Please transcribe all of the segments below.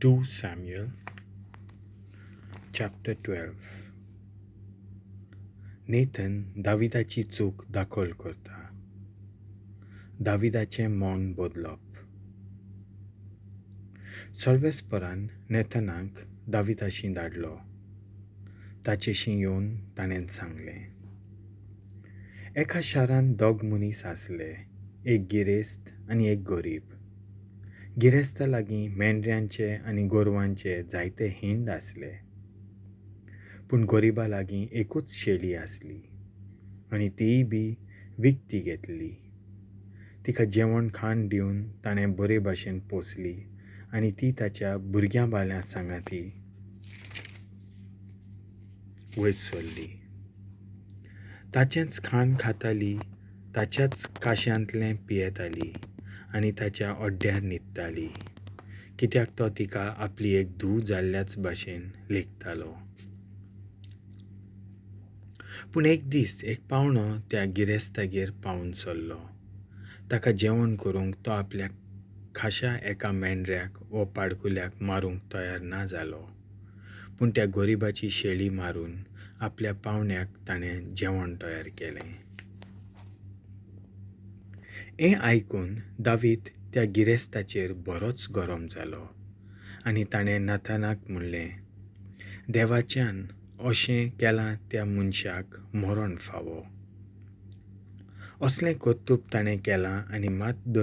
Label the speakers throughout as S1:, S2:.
S1: II Samuel chapter 12. Nathan Davidaची चूक दाखल करता. Davidachem Mon-bodl. Sorvesporan Nathanak Davida-xim dhaddlo. tachê-xim ieun ताणें सांगलें. एका शारांत दोग मोनीस आसले, एक गिरेस्त आनी एक gorib. गिरेस्ता लागीं menddreanche आनी gorvanche जायते hindd असले. पूण गोरिबा लागीं एकूच शेळी आसली आनी तीय बी विकती घेतली. तिका jevonn-khann दिवन ताणें बरे भाशेन पोसली आनी ती ताच्या bhurgeam-balल्या सांगाती वयर सरली. ताचेंच खाण खाताली, ताच्याच काश्यांतलें पियेताली आनी ताच्या होdd'ddear न्हिदताली, कित्याक तो तिका आपली एक धूव जाल्ल्याच भाशेन लेखतालो. पूण एक दीस एक पावणो त्या गिरेस्तागेर पावून सरलो. ताका जेवण करूंक तो आपल्या खाशा एका मेंढऱ्याक वो पाडकुल्याक मारूंक तयार ना जालो, पूण त्या गोरिबाची शेळी मारून आपल्या पावण्याक ताणें जेवण तयार केलें. हें आयकून दावीद त्या गिरेस्ताचेर बरोच गरम जालो आनी ताणें नाथानाक म्हणलें, देवाच्यान अशें केलां त्या मनशाक मरण फावो. असलें कर्तूब ताणें केलां आनी मात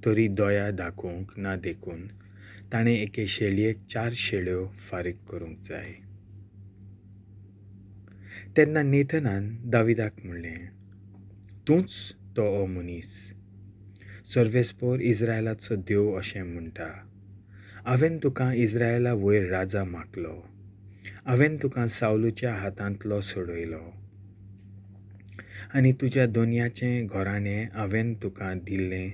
S1: तरी दया दाखोवंक ना देखून ताणें एके शेळयेक 4 शेळयो फारीक करूंक जाय. तेन्ना नेथनान दाविदाक म्हणलें, तूंच तो हो मनीस. सर्वेस्पोर इस्रायलाचो देव अशें म्हणटा, हांवें तुका इस्रायला वयर राजा मागलो. हांवें तुका साऊलाच्या हातांतलो सोडयलो आनी तुज्या दोनयाचें घराणें हांवें तुका दिल्लें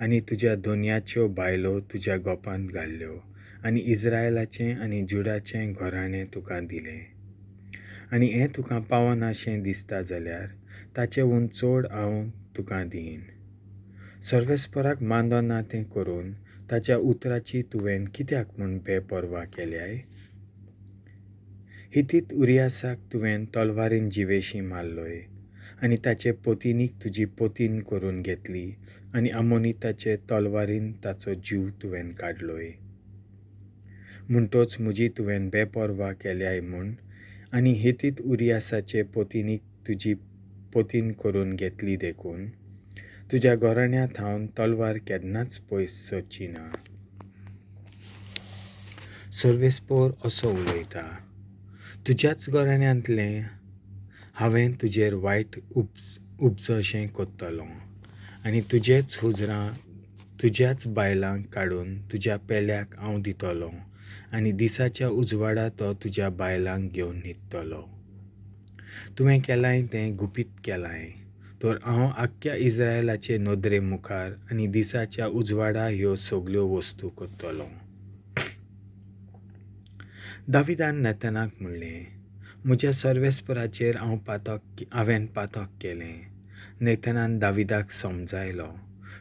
S1: आनी तुज्या दोनयाच्यो बायलो तुज्या गोपांत घाल्ल्यो आनी इस्रायलाचें आनी जुडाचें घराणें तुका दिलें. आनी हें तुका पावनाशें दिसता जाल्यार ताचे उन चड हांव तुका दीन. सर्वेस्पराक मांदो ना तें करून ताच्या उतराची तुवें कित्याक म्हूण बेपरवा केल्याय? हितीत उरियासाक तुवें तलवारीन जिवेशी मारलोय आनी ताचे पोतिनीक तुजी पोतीन करून घेतली आनी आमोनिताचे तलवारीन ताचो जीव तुवें काडलोय. म्हणटोच म्हजी तुवें बेपरवा केल्याय म्हूण आनी हितीत उरियासाचे पोतिनीक तुजी पोतीन करून घेतली देखून तुज्या घराण्यांत हांव तलवार केन्नाच पयस सरची ना. सर्वेस्पोर असो उलयता, तुज्याच घराण्यांतलें हांवें तुजेर वायट उपजशें कोत्तलों आनी तुजेच हुजरां तुज्याच बायलांक काडून तुज्या पेल्याक हांव दितलों आनी दिसाच्या उजवाडा तो तुज्या बायलांक घेवन न्हिदतलो. तुवें केलाय तें गुपीत केलाय, तर हांव आख्ख्या इस्रायलाचे नदरे मुखार आनी दिसाच्या उजवाडा ह्यो सगल्यो वस्तू करतलों. दाविदान नाथानाक म्हणलें, म्हज्या सर्वेस्पराचेर हांवें पातक केलें. नाथानान दाविदाक समजायलो,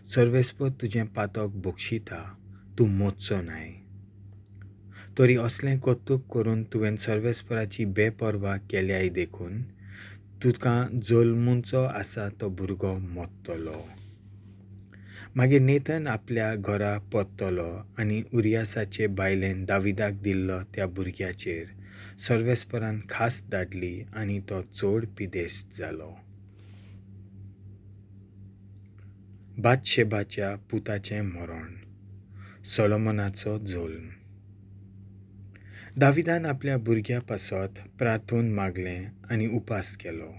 S1: सर्वेस्पर तुजें पातक बक्षिता, तूं मोडचो न्हय. तरी असलें कर्तूब करून तुवें सर्वेस्पराची बेपरवा केल्याय देखून तुका जल्मुचो आसा तो भुरगो मोडटलो. मागीर नेथन आपल्या घरा परतलो आनी उरियासाचे बायलेन दाविदाक दिल्लो त्या भुरग्याचेर सर्वेस्परान खास धाडली आनी तो चड पिदेस्त जालो. बातशेबाच्या पुताचें मरण. सोलोमोनाचो जल्म. दाविदान आपल्या भुरग्या पासत प्रार्थून मागलें आनी उपास केलो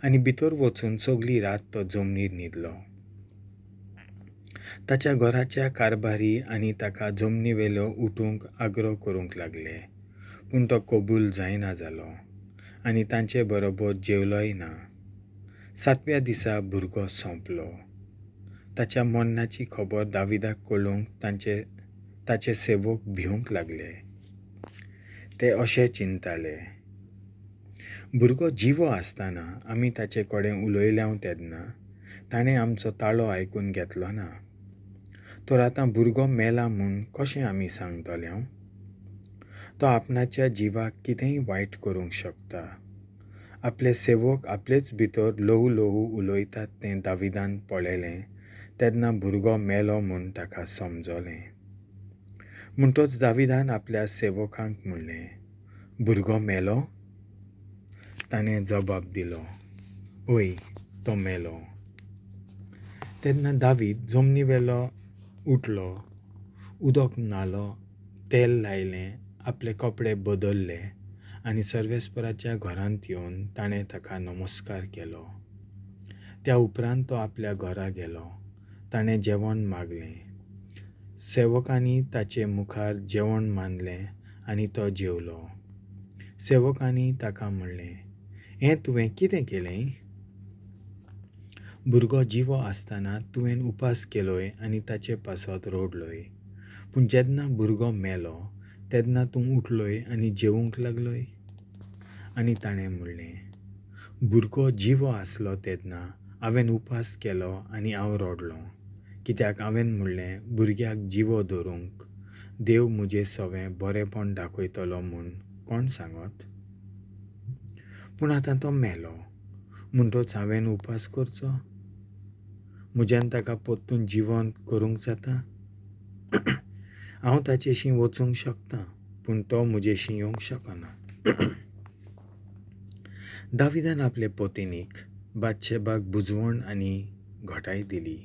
S1: आनी भितर वचून सगली रात तो जमनीर न्हिदलो. ताच्या घराच्या कारभारी आनी ताका जमनीवेलो उठूंक आग्रो करूंक लागले, पूण तो कबूल जायना जालो आनी तांचे बरोबर जेवलोय ना. 7व्या दिसा भुरगो सोंपलो. ताच्या मरणाची खबर दाविदाक कळूंक ताचे सेवक भिवंक लागले. ते अशें चिंताले, भुरगो जिवो आसतना आमी ताचे कडेन उलयल्या तेन्ना ताणें आमचो ताळो आयकून घेतलो ना. तर आतां भुरगो मेला म्हूण कशें आमी सांगतले? तो आपणाच्या जिवाक कितेंय वायट करूंक शकता. आपले सेवक आपलेच भितर ल्हवू ल्हवू उलयतात तें दाविदान पळयलें तेन्ना भुरगो मेलो म्हूण ताका समजलें. म्हणटच दाविदान आपल्या सेवकांक म्हणलें, भुरगो मेलो? ताणें जबाब दिलो, ओय, तो मेलो. तेन्ना दावीद जमनीवेलो उठलो, उदक न्हालो, तेल लायलें, आपले कपडे बदलले आनी सर्वेस्पराच्या घरांत येवन ताणें ताका नमस्कार केलो. त्या उपरांत तो आपल्या घरा गेलो. ताणें जेवण मागलें. सेवकांनी ताचे मुखार जेवण मांडलें आनी तो जेवलो. सेवकांनी ताका म्हणलें, हें तुवें कितें केलें? भुरगो जिवो आसतना तुवें उपास केलोय आनी ताचे पासत रोडलोय. पूण जेन्ना भुरगो मेलो तेन्ना तूं उठलोय आनी जेवूंक लागलोय. आनी ताणें म्हणलें, भुरगो जिवो आसलो तेन्ना हांवें उपास केलो आनी हांव रोडलों, कित्याक हांवें म्हणलें भुरग्याक जिवो दवरूंक देव म्हजें सवें बरेंपण दाखयतलो म्हूण कोण सांगत? पूण आतां तो मेलो म्हणटच हांवें उपास करचो? म्हज्यान ताका परतून जिवंत करूंक जाता? हांव ताचेशी वचूंक शकता, पूण तो म्हजेशी येवंक शकना. दाविदान आपले पत्नीक बातशेबाक बुजवण आनी घटाय दिली.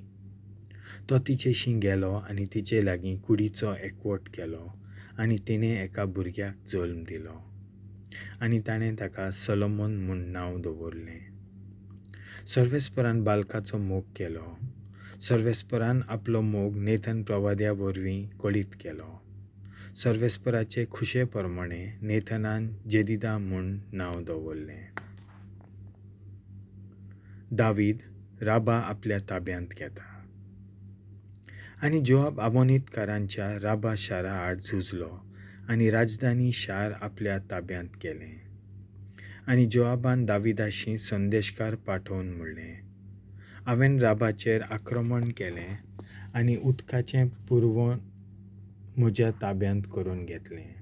S1: तो तिचेशी गेलो आनी तिचे लागीं कुडीचो एकवट केलो आनी तिणें एका भुरग्याक जल्म दिलो आनी ताणें ताका सोलोमन म्हूण नांव दवरलें. सर्वेस्परान बालकाचो मोग केलो. सर्वेस्परान आपलो मोग नेथन प्रवाद्या वरवीं कळीत केलो. सर्वेस्पराचे खुशे प्रमाणें नेथनान जेदिदा म्हूण नांव दवरलें. दावीद राबा आपल्या ताब्यांत घेता. आनी जोआब आमोनीतकारांच्या राबा शारा आड झुजलो आनी राजधानी शार आपल्या ताब्यांत केलें. आनी जोआबान दाविदाशी संदेशकार पाठोवन म्हणलें, हांवें राबाचेर आक्रमण केलें आनी उदकाचें पुरवण म्हज्या ताब्यांत करून घेतलें.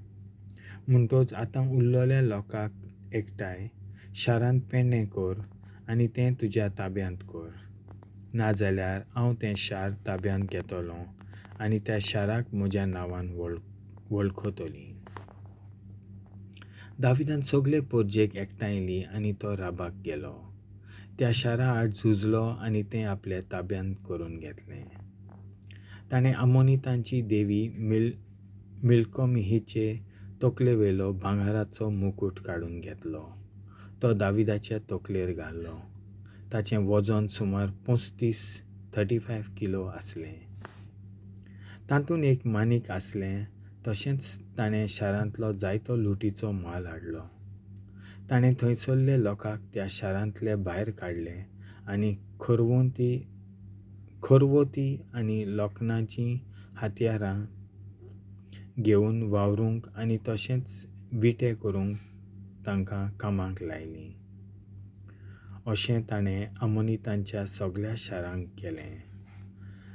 S1: म्हणटच आतां उरलोल्या लोकांक एकठांय शारांत पेडणें कर आनी तें तुज्या ताब्यांत कर. नाजाल्यार हांव तें शार ताब्यांत घेतलों आनी त्या शाराक म्हज्या नांवान वळखतलीं. दाविदान सगळे परजेक एकठांयली आनी तो राबाक गेलो. त्या शारा आड झुजलो आनी तें आपल्या ताब्यांत करून घेतलें. ताणें आमोनीतांची देवी मिल्कोमिचे तकलेवेलो भांगाराचो मुकुट काडून घेतलो. तो दाविदाच्या तकलेर घालो. ताचें वजन सुमार 35 किलो आसलें. तातूंत एक मानीक आसलें. तशेंच ताणें शारांतलो जायतो लुटीचो माल हाडलो. ताणें थंयसरले लोकांक त्या शारांतले भायर काडले आनी खरवोती आनी लोखणाचीं हातयारां घेवन वावरूंक आनी तशेंच विटे करूंक तांकां कामाक लायलीं. अशें ताणें आमोनीतांच्या सगळ्या शारांक केलें.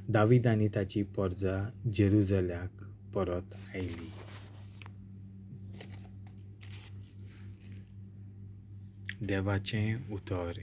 S1: दावीद आनी ताची परजा जेरुसलेमाक परत आयली. देवाचें उतर